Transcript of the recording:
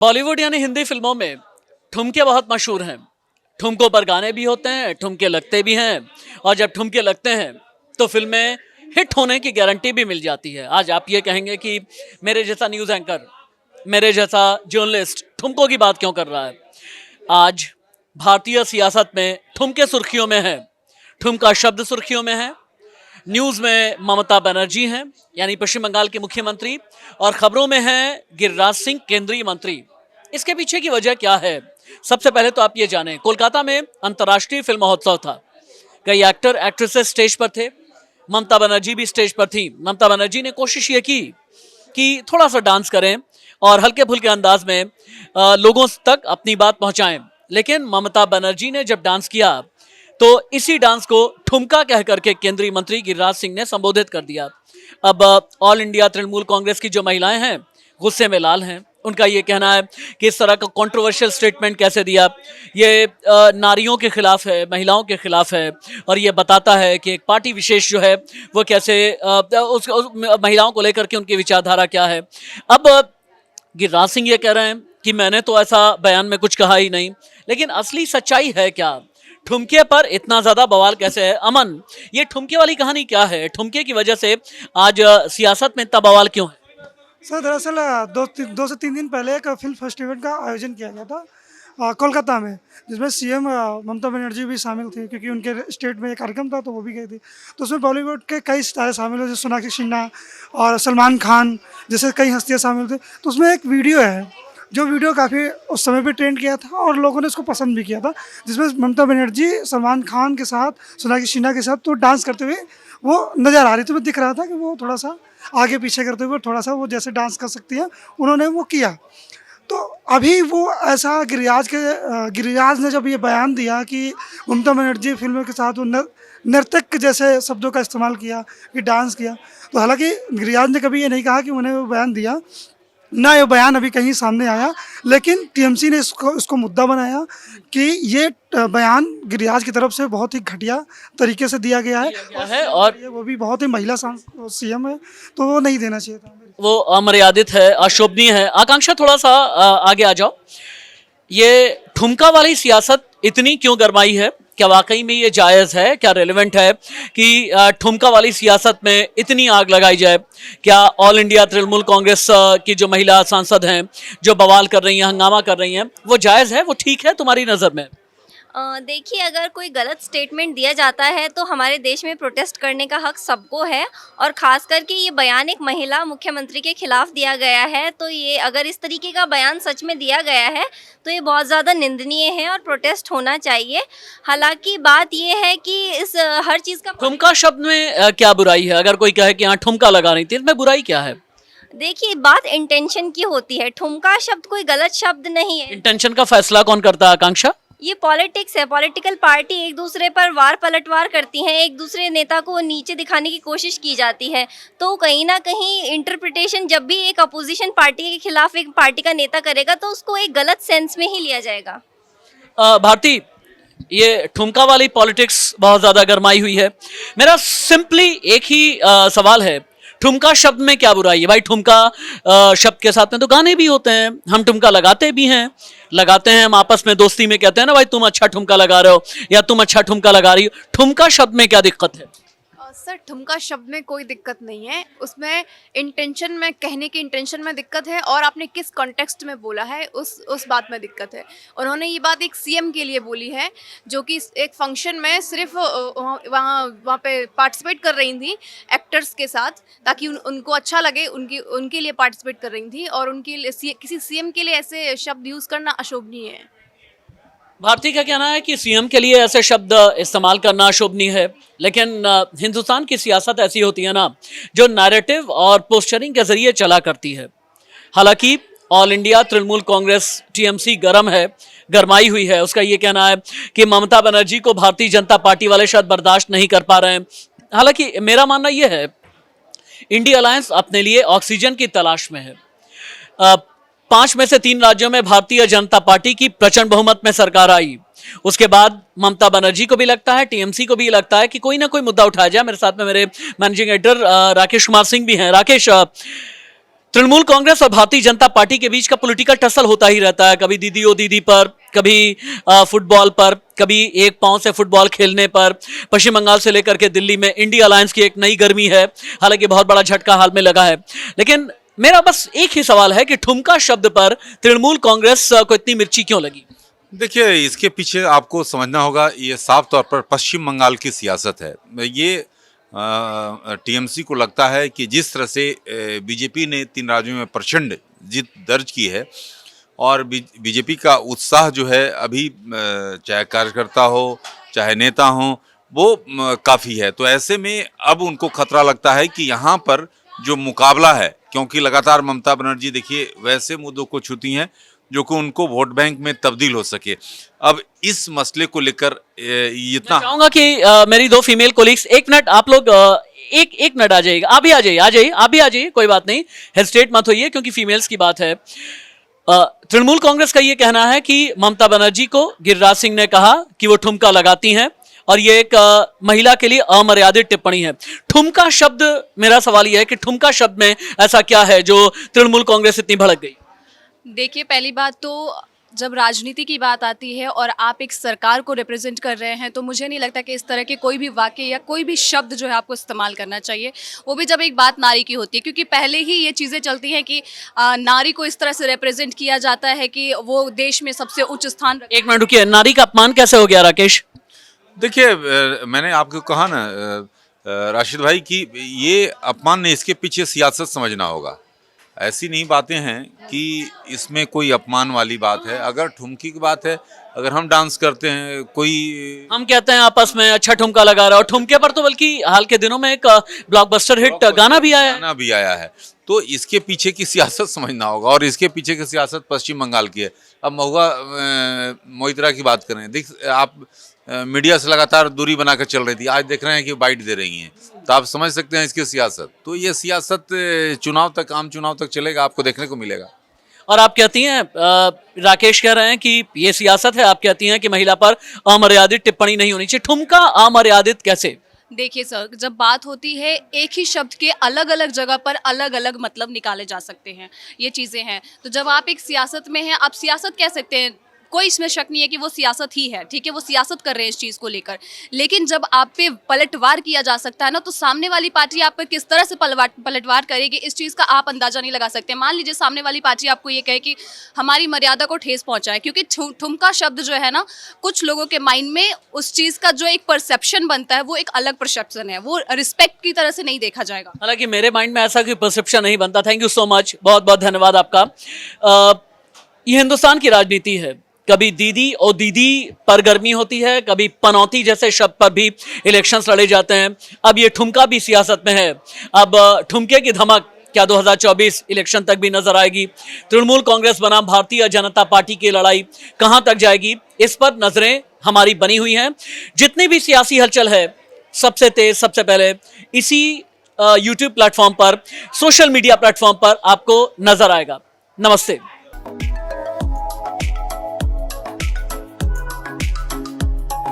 बॉलीवुड यानी हिंदी फिल्मों में ठुमके बहुत मशहूर हैं। ठुमकों पर गाने भी होते हैं, ठुमके लगते भी हैं, और जब ठुमके लगते हैं तो फिल्में हिट होने की गारंटी भी मिल जाती है। आज आप ये कहेंगे कि मेरे जैसा न्यूज़ एंकर, मेरे जैसा जर्नलिस्ट ठुमकों की बात क्यों कर रहा है। आज भारतीय सियासत में ठुमके सुर्खियों में है, ठुमका शब्द सुर्खियों में है। न्यूज़ में ममता बनर्जी हैं, यानी पश्चिम बंगाल के मुख्यमंत्री, और खबरों में हैं गिरिराज सिंह, केंद्रीय मंत्री। इसके पीछे की वजह क्या है? सबसे पहले तो आप ये जानें, कोलकाता में अंतर्राष्ट्रीय फिल्म महोत्सव था। कई एक्टर एक्ट्रेसेस स्टेज पर थे, ममता बनर्जी भी स्टेज पर थी। ममता बनर्जी ने कोशिश ये की कि थोड़ा सा डांस करें और हल्के फुल्के अंदाज में लोगों तक अपनी बात पहुंचाएं। लेकिन ममता बनर्जी ने जब डांस किया तो इसी डांस को ठुमका कह करके केंद्रीय मंत्री गिरिराज सिंह ने संबोधित कर दिया। अब ऑल इंडिया तृणमूल कांग्रेस की जो महिलाएं हैं गुस्से में लाल हैं। उनका ये कहना है कि इस तरह का कंट्रोवर्शियल स्टेटमेंट कैसे दिया, ये नारियों के खिलाफ है, महिलाओं के खिलाफ है, और ये बताता है कि एक पार्टी विशेष जो है वो कैसे उस महिलाओं को लेकर के उनकी विचारधारा क्या है। अब गिरिराज सिंह ये कह रहे हैं कि मैंने तो ऐसा बयान में कुछ कहा ही नहीं, लेकिन असली सच्चाई है क्या? ठुमके पर इतना ज्यादा बवाल कैसे है? अमन, ये ठुमके वाली कहानी क्या है? ठुमके की वजह से आज सियासत में इतना बवाल क्यों है? सर दरअसल दो से तीन दिन पहले एक फिल्म फेस्टिवल का आयोजन किया गया था कोलकाता में, जिसमें सीएम ममता बनर्जी भी शामिल थी, क्योंकि उनके स्टेट में एक कार्यक्रम था तो वो भी गई थी। तो उसमें बॉलीवुड के कई सितारे शामिल हुए, जैसे सोनाक्षी सिन्हा और सलमान खान जैसे कई हस्तियाँ शामिल थे। तो उसमें एक वीडियो है, जो वीडियो काफ़ी उस समय पे ट्रेंड किया था और लोगों ने उसको पसंद भी किया था, जिसमें ममता बनर्जी सलमान खान के साथ, सोनाक्षी सिन्हा के साथ तो डांस करते हुए वो नज़र आ रही थी। वो दिख रहा था कि वो थोड़ा सा आगे पीछे करते हुए थोड़ा सा वो जैसे डांस कर सकती है, उन्होंने वो किया। तो अभी वो ऐसा गिरिराज ने जब ये बयान दिया कि ममता बनर्जी फिल्मों के साथ वो नर्तक जैसे शब्दों का इस्तेमाल किया, कि डांस किया, तो हालांकि गिरिराज ने कभी ये नहीं कहा कि उन्हें वो बयान दिया, ना ये बयान अभी कहीं सामने आया, लेकिन टीएमसी ने इसको मुद्दा बनाया कि ये बयान गिरिराज की तरफ से बहुत ही घटिया तरीके से दिया गया है, और वो भी बहुत ही महिला सीएम है, तो वो नहीं देना चाहिए था। वो अमर्यादित है, अशोभनीय है। आकांक्षा, थोड़ा सा आगे आ जाओ। ये ठुमका वाली सियासत इतनी क्यों गरमाई है? क्या वाकई में ये जायज़ है? क्या रेलेवेंट है कि ठुमका वाली सियासत में इतनी आग लगाई जाए? क्या ऑल इंडिया तृणमूल कांग्रेस की जो महिला सांसद हैं, जो बवाल कर रही हैं, हंगामा कर रही हैं, वो जायज़ है, वो ठीक है तुम्हारी नज़र में? देखिए, अगर कोई गलत स्टेटमेंट दिया जाता है तो हमारे देश में प्रोटेस्ट करने का हक सबको है, और ख़ास करके ये बयान एक महिला मुख्यमंत्री के खिलाफ दिया गया है। तो ये अगर इस तरीके का बयान सच में दिया गया है तो ये बहुत ज़्यादा निंदनीय है और प्रोटेस्ट होना चाहिए। हालांकि बात ये है कि इस हर चीज़ का ठुमका शब्द में क्या बुराई है? अगर कोई कहे कि हाँ ठुमका लगा रही थी, इसमें बुराई क्या है? देखिए, बात इंटेंशन की होती है। ठुमका शब्द कोई गलत शब्द नहीं है। इंटेंशन का फैसला कौन करता है, आकांक्षा? ये पॉलिटिक्स है। पॉलिटिकल पार्टी एक दूसरे पर वार पलटवार करती हैं, एक दूसरे नेता को नीचे दिखाने की कोशिश की जाती है। तो कहीं ना कहीं इंटरप्रिटेशन जब भी एक अपोजिशन पार्टी के खिलाफ एक पार्टी का नेता करेगा तो उसको एक गलत सेंस में ही लिया जाएगा। भारती, ये ठुमका वाली पॉलिटिक्स बहुत ज्यादा गरमाई हुई है। मेरा सिंपली एक ही सवाल है, ठुमका शब्द में क्या बुराई है भाई? ठुमका शब्द के साथ में तो गाने भी होते हैं, हम ठुमका लगाते भी हैं, लगाते हैं, हम आपस में दोस्ती में कहते हैं ना भाई तुम अच्छा ठुमका लगा रहे हो या तुम अच्छा ठुमका लगा रही हो। ठुमका शब्द में क्या दिक्कत है? सर, ठुमका शब्द में कोई दिक्कत नहीं है, उसमें इंटेंशन में, कहने की इंटेंशन में दिक्कत है, और आपने किस कॉन्टेक्स्ट में बोला है उस बात में दिक्कत है। उन्होंने ये बात एक सीएम के लिए बोली है, जो कि एक फंक्शन में सिर्फ वहाँ पे पार्टिसिपेट कर रही थी एक्टर्स के साथ, ताकि उनको अच्छा लगे, उनके लिए पार्टिसिपेट कर रही थी, और उनके लिए किसी सीएम के लिए ऐसे शब्द यूज़ करना अशोभनीय है। भारती का कहना है कि सीएम के लिए ऐसे शब्द इस्तेमाल करना शोभनीय है, लेकिन हिंदुस्तान की सियासत ऐसी होती है ना, जो नैरेटिव और पोस्चरिंग के जरिए चला करती है। हालांकि all India Trinamool Congress TMC गरम है, गरमाई हुई है। उसका ये कहना है कि ममता बनर्जी को भारतीय जनता पार्टी वाले शायद बर्दाश्त नहीं कर पा रहे हैं। हालांकि मेरा मानना यह है, इंडिया अलायंस अपने लिए ऑक्सीजन की तलाश में है। 5 में से 3 राज्यों में भारतीय जनता पार्टी की प्रचंड बहुमत में सरकार आई। उसके बाद ममता बनर्जी को भी लगता है, टीएमसी को भी लगता है कि कोई ना कोई मुद्दा उठाया जाए। मेरे साथ में मेरे मैनेजिंग एडिटर राकेश कुमार सिंह भी हैं। राकेश, तृणमूल कांग्रेस और भारतीय जनता पार्टी के बीच का पॉलिटिकल टसल होता ही रहता है, कभी दीदी ओ दीदी पर, कभी फुटबॉल पर, कभी एक पांव से फुटबॉल खेलने पर। पश्चिम बंगाल से लेकर के दिल्ली में इंडिया अलायंस की एक नई गर्मी है, हालांकि बहुत बड़ा झटका हाल में लगा है। लेकिन मेरा बस एक ही सवाल है कि ठुमका शब्द पर तृणमूल कांग्रेस को इतनी मिर्ची क्यों लगी? देखिए, इसके पीछे आपको समझना होगा, ये साफ तौर पर पश्चिम बंगाल की सियासत है। ये टीएमसी को लगता है कि जिस तरह से बीजेपी ने 3 राज्यों में प्रचंड जीत दर्ज की है और बीजेपी का उत्साह जो है अभी चाहे कार्यकर्ता हो चाहे नेता हो वो काफ़ी है, तो ऐसे में अब उनको खतरा लगता है कि यहाँ पर जो मुकाबला है, क्योंकि लगातार ममता बनर्जी देखिए वैसे मुद्दों को छूती हैं जो कि उनको वोट बैंक में तब्दील हो सके। अब इस मसले को लेकर इतना मैं चाहूंगा कि मेरी 2 फीमेल कोलीग्स, एक मिनट आप लोग एक मिनट आ जाइएगा, आप भी आ जाइए, आप भी आ जाइए, कोई बात नहीं, हेजिटेट मत होइए क्योंकि फीमेल्स की बात है। तृणमूल कांग्रेस का ये कहना है कि ममता बनर्जी को गिरिराज सिंह ने कहा कि वो ठुमका लगाती हैं और ये एक महिला के लिए अमर्यादित टिप्पणी है। ठुमका शब्द, मेरा सवाल यह है कि ठुमका शब्द में ऐसा क्या है जो तृणमूल कांग्रेस इतनी भड़क गई? देखिए, पहली बात तो जब राजनीति की बात आती है और आप एक सरकार को रिप्रेजेंट कर रहे हैं तो मुझे नहीं लगता कि इस तरह के कोई भी वाक्य या कोई भी शब्द जो है आपको इस्तेमाल करना चाहिए, वो भी जब एक बात नारी की होती है, क्योंकि पहले ही ये चीज़ें चलती हैं कि नारी को इस तरह से रिप्रेजेंट किया जाता है कि वो देश में सबसे उच्च स्थान। एक मिनट रुकिए, नारी का अपमान कैसे हो गया राकेश? देखिए, मैंने आपको कहा ना राशिद भाई कि ये अपमान नहीं, इसके पीछे सियासत समझना होगा। ऐसी नहीं बातें हैं कि इसमें कोई अपमान वाली बात है। अगर ठुमकी की बात है, अगर हम डांस करते हैं, कोई हम कहते हैं आपस में अच्छा ठुमका लगा रहा है, और ठुमके पर तो बल्कि हाल के दिनों में एक ब्लॉकबस्टर हिट गाना भी आया है। तो इसके पीछे की सियासत समझना होगा और इसके पीछे की सियासत पश्चिम बंगाल की है। अब महुआ मोइत्रा की बात करें, देख आप मीडिया से लगातार दूरी बनाकर चल रही थी, आज देख रहे हैं कि बाइट दे रही हैं, तो आप समझ सकते हैं इसकी सियासत। तो ये सियासत चुनाव तक, आम चुनाव तक चलेगा, आपको देखने को मिलेगा। और आप कहती हैं, राकेश कह रहे हैं कि ये सियासत है, आप कहती हैं कि महिला पर अमर्यादित टिप्पणी नहीं होनी चाहिए। ठुमका अमर्यादित कैसे? देखिए सर, जब बात होती है एक ही शब्द के अलग अलग जगह पर अलग अलग मतलब निकाले जा सकते हैं, ये चीज़ें हैं। तो जब आप एक सियासत में हैं, आप सियासत कह सकते हैं, कोई इसमें शक नहीं है कि वो सियासत ही है, ठीक है, वो सियासत कर रहे हैं इस चीज़ को लेकर। लेकिन जब आप पे पलटवार किया जा सकता है ना, तो सामने वाली पार्टी आप पे किस तरह से पलटवार करेगी, इस चीज़ का आप अंदाजा नहीं लगा सकते। मान लीजिए सामने वाली पार्टी आपको ये कहे कि हमारी मर्यादा को ठेस पहुंचा है, क्योंकि ठुमका शब्द जो है ना, कुछ लोगों के माइंड में उस चीज़ का जो एक परसेप्शन बनता है वो एक अलग परसेप्शन है, वो रिस्पेक्ट की तरह से नहीं देखा जाएगा। हालांकि मेरे माइंड में ऐसा कोई परसेप्शन नहीं बनता। थैंक यू सो मच, बहुत बहुत धन्यवाद आपका। ये हिंदुस्तान की राजनीति है, कभी दीदी और दीदी पर गर्मी होती है, कभी पनौती जैसे शब्द पर भी इलेक्शंस लड़े जाते हैं। अब ये ठुमका भी सियासत में है। अब ठुमके की धमक क्या 2024 इलेक्शन तक भी नजर आएगी? तृणमूल कांग्रेस बनाम भारतीय जनता पार्टी की लड़ाई कहां तक जाएगी, इस पर नजरें हमारी बनी हुई हैं। जितनी भी सियासी हलचल है, सबसे तेज, सबसे पहले इसी यूट्यूब प्लेटफॉर्म पर, सोशल मीडिया प्लेटफॉर्म पर आपको नजर आएगा। नमस्ते।